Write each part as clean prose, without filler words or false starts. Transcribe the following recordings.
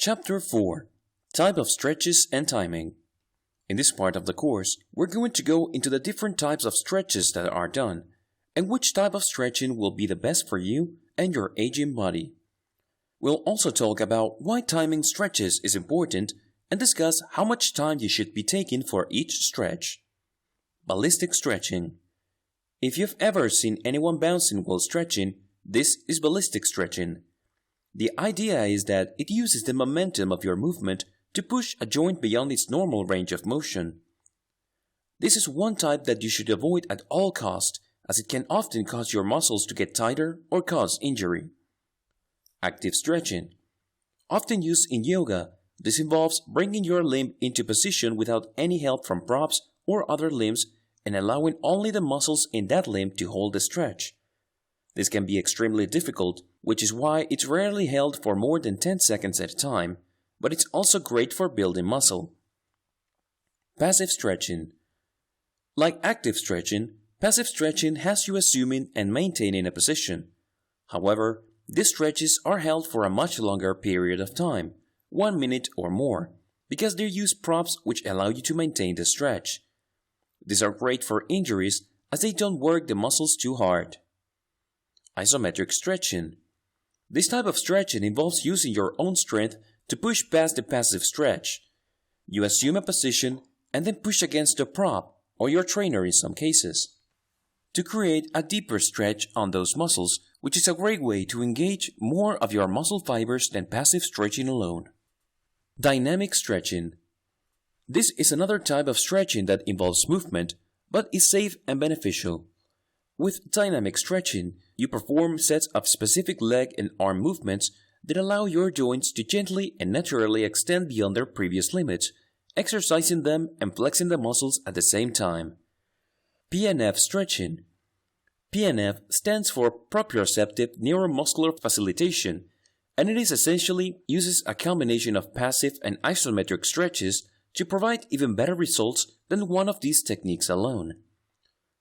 Chapter 4 Type of Stretches and Timing. In this part of the course, we're going to go into the different types of stretches that are done, and which type of stretching will be the best for you and your aging body. We'll also talk about why timing stretches is important and discuss how much time you should be taking for each stretch. Ballistic stretching. If you've ever seen anyone bouncing while stretching, this is ballistic stretching. The idea is that it uses the momentum of your movement to push a joint beyond its normal range of motion. This is one type that you should avoid at all costs, as it can often cause your muscles to get tighter or cause injury. Active stretching. Often used in yoga, this involves bringing your limb into position without any help from props or other limbs and allowing only the muscles in that limb to hold the stretch. This can be extremely difficult, which is why it's rarely held for more than 10 seconds at a time, but it's also great for building muscle. Passive stretching. Like active stretching, passive stretching has you assuming and maintaining a position. However, these stretches are held for a much longer period of time, 1 minute or more, because they use props which allow you to maintain the stretch. These are great for injuries as they don't work the muscles too hard. Isometric stretching. This type of stretching involves using your own strength to push past the passive stretch. You assume a position and then push against a prop, or your trainer in some cases, to create a deeper stretch on those muscles, which is a great way to engage more of your muscle fibers than passive stretching alone. Dynamic stretching. This is another type of stretching that involves movement, but is safe and beneficial. With dynamic stretching, you perform sets of specific leg and arm movements that allow your joints to gently and naturally extend beyond their previous limits, exercising them and flexing the muscles at the same time. PNF stretching. PNF stands for proprioceptive neuromuscular facilitation, and it is essentially uses a combination of passive and isometric stretches to provide even better results than one of these techniques alone.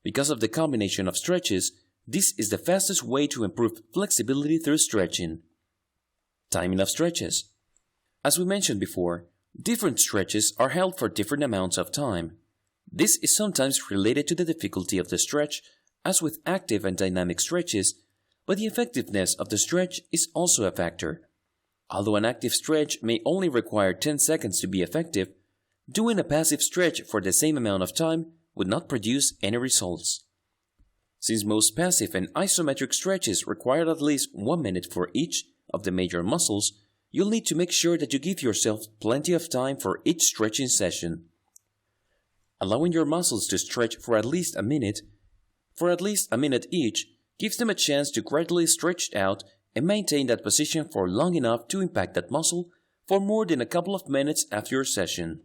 Because of the combination of stretches, this is the fastest way to improve flexibility through stretching. Timing of stretches. As we mentioned before, different stretches are held for different amounts of time. This is sometimes related to the difficulty of the stretch, as with active and dynamic stretches, but the effectiveness of the stretch is also a factor. Although an active stretch may only require 10 seconds to be effective, doing a passive stretch for the same amount of time would not produce any results. Since most passive and isometric stretches require at least 1 minute for each of the major muscles, you'll need to make sure that you give yourself plenty of time for each stretching session. Allowing your muscles to stretch for at least a minute each, gives them a chance to gradually stretch out and maintain that position for long enough to impact that muscle for more than a couple of minutes after your session.